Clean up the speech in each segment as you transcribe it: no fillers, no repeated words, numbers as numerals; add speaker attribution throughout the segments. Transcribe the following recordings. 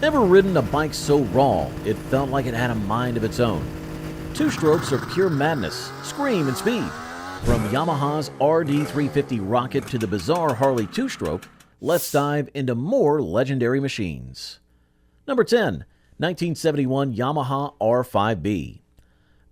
Speaker 1: Ever ridden a bike so raw it felt like it had a mind of its own? Two strokes are pure madness, scream and speed. From Yamaha's RD350 rocket to the bizarre Harley two-stroke, let's dive into more legendary machines. Number 10. 1971 Yamaha R5B.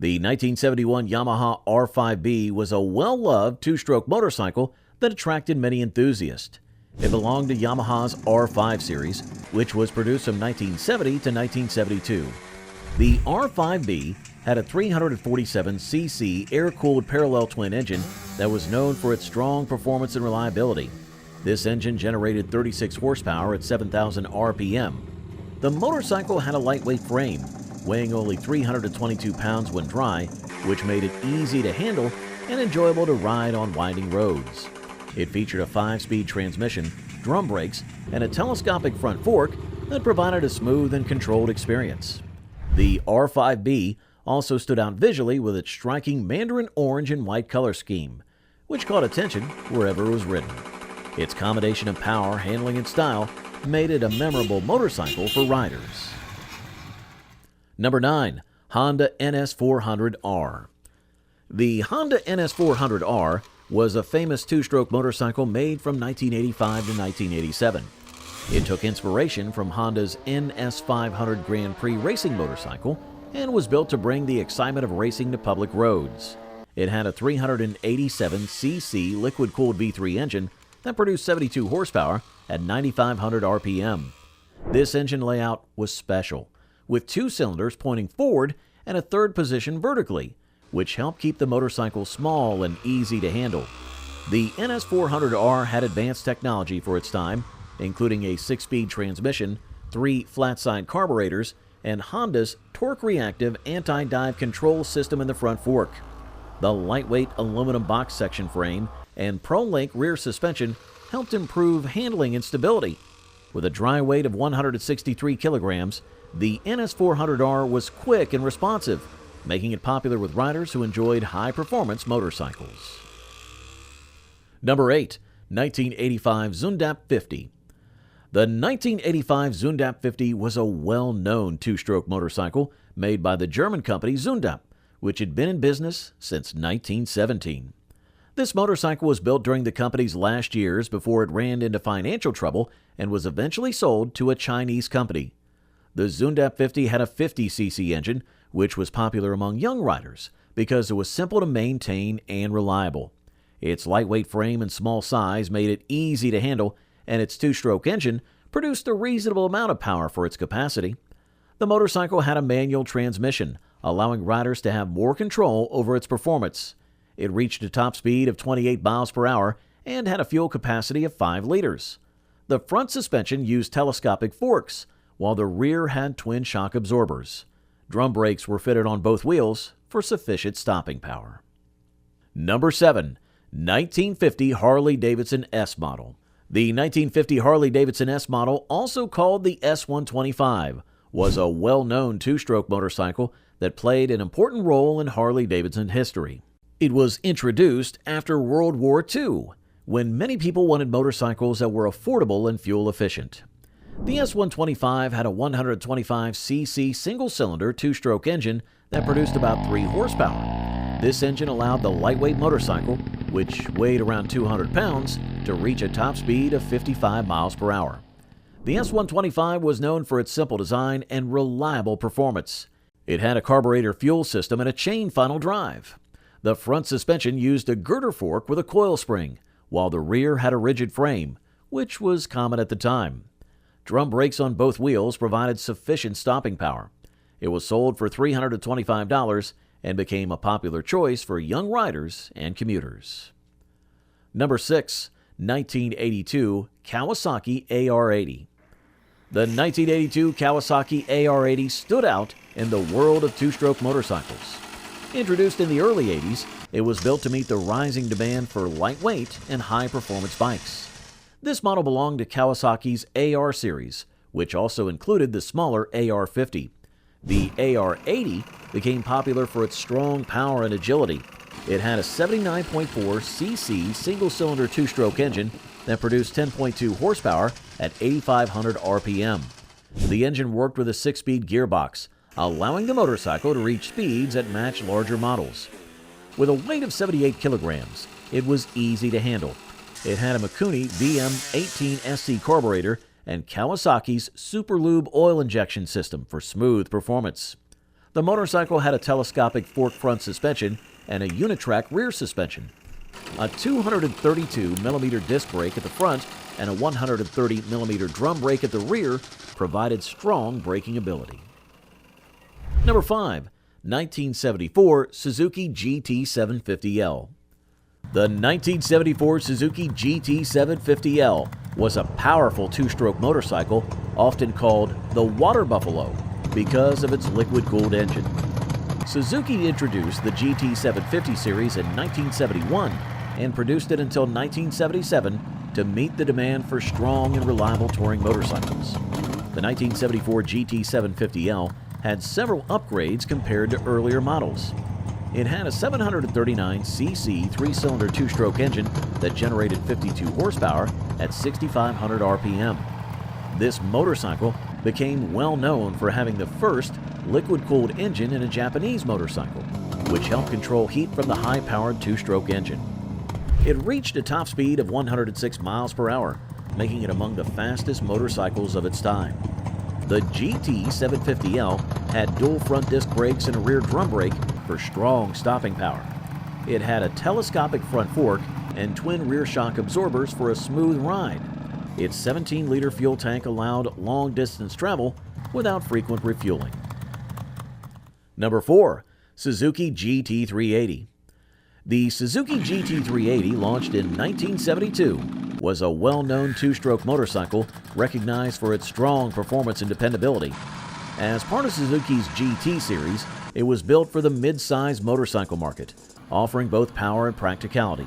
Speaker 1: The 1971 Yamaha R5B was a well-loved two-stroke motorcycle that attracted many enthusiasts. It belonged to Yamaha's R5 series, which was produced from 1970 to 1972. The R5B had a 347cc air-cooled parallel twin engine that was known for its strong performance and reliability. This engine generated 36 horsepower at 7,000 RPM. The motorcycle had a lightweight frame, weighing only 322 pounds when dry, which made it easy to handle and enjoyable to ride on winding roads. It featured a 5-speed transmission, drum brakes, and a telescopic front fork that provided a smooth and controlled experience. The R5B also stood out visually with its striking mandarin orange and white color scheme, which caught attention wherever it was ridden. Its combination of power, handling, and style made it a memorable motorcycle for riders. Number 9. Honda NS400R. The Honda NS400R was a famous two-stroke motorcycle made from 1985 to 1987. It took inspiration from Honda's NS500 Grand Prix racing motorcycle and was built to bring the excitement of racing to public roads. It had a 387cc liquid-cooled V3 engine that produced 72 horsepower at 9,500 RPM. This engine layout was special, with two cylinders pointing forward and a third position vertically, which helped keep the motorcycle small and easy to handle. The NS400R had advanced technology for its time, including a 6-speed transmission, 3 flat-side carburetors, and Honda's torque-reactive anti-dive control system in the front fork. The lightweight aluminum box section frame and Pro-Link rear suspension helped improve handling and stability. With a dry weight of 163 kilograms, the NS400R was quick and responsive, making it popular with riders who enjoyed high-performance motorcycles. Number 8. 1985 Zundapp 50. The 1985 Zundapp 50 was a well-known two-stroke motorcycle made by the German company Zundapp, which had been in business since 1917. This motorcycle was built during the company's last years before it ran into financial trouble and was eventually sold to a Chinese company. The Zundapp 50 had a 50cc engine, which was popular among young riders because it was simple to maintain and reliable. Its lightweight frame and small size made it easy to handle, and its two-stroke engine produced a reasonable amount of power for its capacity. The motorcycle had a manual transmission, allowing riders to have more control over its performance. It reached a top speed of 28 miles per hour and had a fuel capacity of 5 liters. The front suspension used telescopic forks, while the rear had twin shock absorbers. Drum brakes were fitted on both wheels for sufficient stopping power. Number 7. 1950 Harley-Davidson S model. The 1950 Harley-Davidson S model, also called the S125, was a well-known two-stroke motorcycle that played an important role in Harley-Davidson history. It was introduced after World War II, when many people wanted motorcycles that were affordable and fuel-efficient. The S125 had a 125cc single-cylinder two-stroke engine that produced about 3 horsepower. This engine allowed the lightweight motorcycle, which weighed around 200 pounds, to reach a top speed of 55 miles per hour. The S125 was known for its simple design and reliable performance. It had a carburetor fuel system and a chain final drive. The front suspension used a girder fork with a coil spring, while the rear had a rigid frame, which was common at the time. Drum brakes on both wheels provided sufficient stopping power. It was sold for $325 and became a popular choice for young riders and commuters. Number 6. 1982 Kawasaki AR80. The 1982 Kawasaki AR80 stood out in the world of two-stroke motorcycles. Introduced in the early 80s, it was built to meet the rising demand for lightweight and high-performance bikes. This model belonged to Kawasaki's AR series, which also included the smaller AR50. The AR80 became popular for its strong power and agility. It had a 79.4cc single-cylinder two-stroke engine that produced 10.2 horsepower at 8,500 RPM. The engine worked with a 6-speed gearbox, allowing the motorcycle to reach speeds that match larger models. With a weight of 78 kilograms, it was easy to handle. It had a Mikuni VM18SC carburetor and Kawasaki's Super Lube oil injection system for smooth performance. The motorcycle had a telescopic fork front suspension and a unitrack rear suspension. A 232mm disc brake at the front and a 130mm drum brake at the rear provided strong braking ability. Number 5. 1974 Suzuki GT750L. The 1974 Suzuki GT750L was a powerful two-stroke motorcycle, often called the Water Buffalo because of its liquid-cooled engine. Suzuki introduced the GT750 series in 1971 and produced it until 1977 to meet the demand for strong and reliable touring motorcycles. The 1974 GT750L had several upgrades compared to earlier models. It had a 739cc 3-cylinder two-stroke engine that generated 52 horsepower at 6,500 RPM. This motorcycle became well known for having the first liquid-cooled engine in a Japanese motorcycle, which helped control heat from the high-powered two-stroke engine. It reached a top speed of 106 miles per hour, making it among the fastest motorcycles of its time. The GT750L had dual front disc brakes and a rear drum brake for strong stopping power. It had a telescopic front fork and twin rear shock absorbers for a smooth ride. Its 17-liter fuel tank allowed long-distance travel without frequent refueling. Number 4. Suzuki GT380. The Suzuki GT380, launched in 1972, was a well-known two-stroke motorcycle recognized for its strong performance and dependability. As part of Suzuki's GT series, it was built for the mid-size motorcycle market, offering both power and practicality.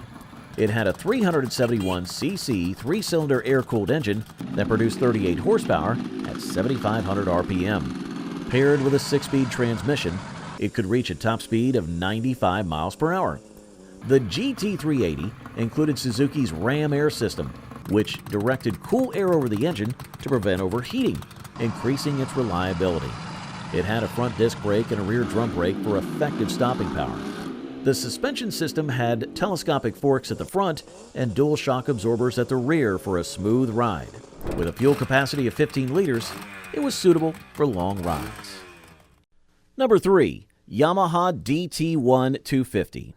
Speaker 1: It had a 371cc 3-cylinder air-cooled engine that produced 38 horsepower at 7,500 RPM. Paired with a 6-speed transmission, it could reach a top speed of 95 miles per hour. The GT380 included Suzuki's Ram Air system, which directed cool air over the engine to prevent overheating, increasing its reliability. It had a front disc brake and a rear drum brake for effective stopping power. The suspension system had telescopic forks at the front and dual shock absorbers at the rear for a smooth ride. With a fuel capacity of 15 liters, it was suitable for long rides. Number 3. Yamaha DT1 250.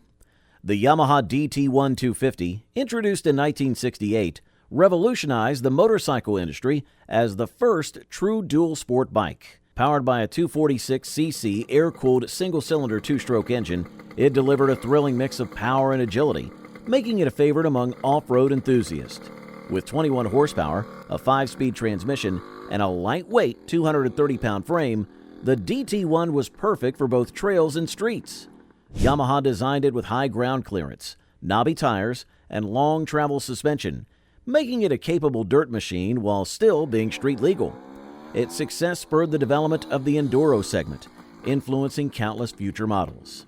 Speaker 1: The Yamaha DT1 250, introduced in 1968, revolutionized the motorcycle industry as the first true dual sport bike. Powered by a 246cc air-cooled single-cylinder two-stroke engine, it delivered a thrilling mix of power and agility, making it a favorite among off-road enthusiasts. With 21 horsepower, a 5-speed transmission, and a lightweight 230-pound frame, the DT1 was perfect for both trails and streets. Yamaha designed it with high ground clearance, knobby tires, and long travel suspension, making it a capable dirt machine while still being street legal. Its success spurred the development of the enduro segment, influencing countless future models.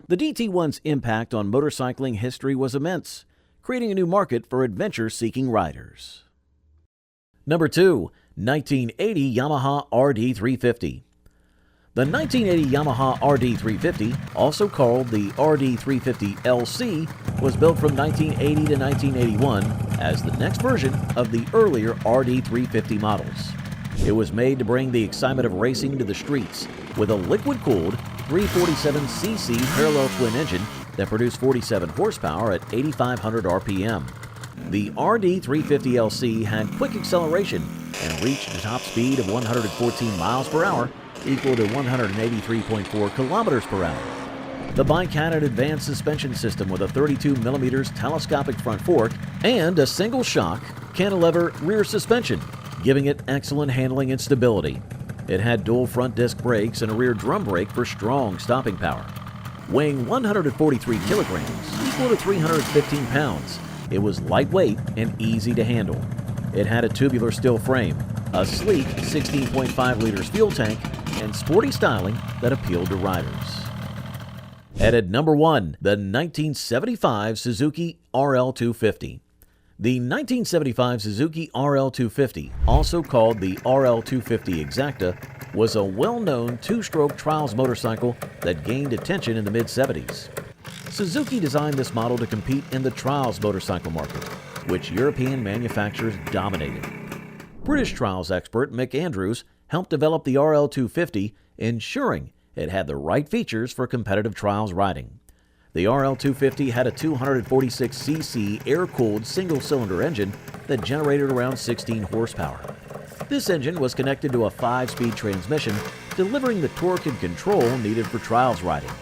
Speaker 1: The DT1's impact on motorcycling history was immense, creating a new market for adventure-seeking riders. Number 2. 1980 Yamaha RD350. The 1980 Yamaha RD350, also called the RD350LC, was built from 1980 to 1981 as the next version of the earlier RD350 models. It was made to bring the excitement of racing to the streets with a liquid-cooled 347cc parallel twin engine that produced 47 horsepower at 8,500 RPM. The RD350LC had quick acceleration and reached a top speed of 114 miles per hour, equal to 183.4 kilometers per hour. The bike had an advanced suspension system with a 32mm telescopic front fork and a single-shock cantilever rear suspension, giving it excellent handling and stability. It had dual front disc brakes and a rear drum brake for strong stopping power. Weighing 143 kilograms, equal to 315 pounds, it was lightweight and easy to handle. It had a tubular steel frame, a sleek 16.5 liters fuel tank, and sporty styling that appealed to riders. And at number 1, the 1975 Suzuki RL250. The 1975 Suzuki RL250, also called the RL250 Exacta, was a well-known two-stroke trials motorcycle that gained attention in the mid-70s. Suzuki designed this model to compete in the trials motorcycle market, which European manufacturers dominated. British trials expert Mick Andrews helped develop the RL250, ensuring it had the right features for competitive trials riding. The RL250 had a 246cc air-cooled single-cylinder engine that generated around 16 horsepower. This engine was connected to a 5-speed transmission, delivering the torque and control needed for trials riding.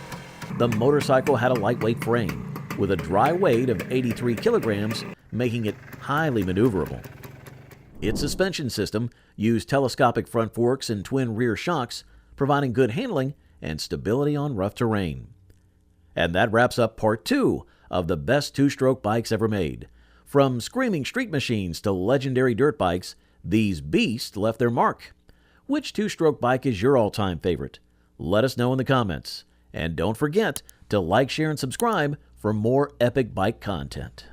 Speaker 1: The motorcycle had a lightweight frame, with a dry weight of 83 kilograms, making it highly maneuverable. Its suspension system used telescopic front forks and twin rear shocks, providing good handling and stability on rough terrain. And that wraps up part 2 of the best two-stroke bikes ever made. From screaming street machines to legendary dirt bikes, these beasts left their mark. Which two-stroke bike is your all-time favorite? Let us know in the comments. And don't forget to like, share, and subscribe for more epic bike content.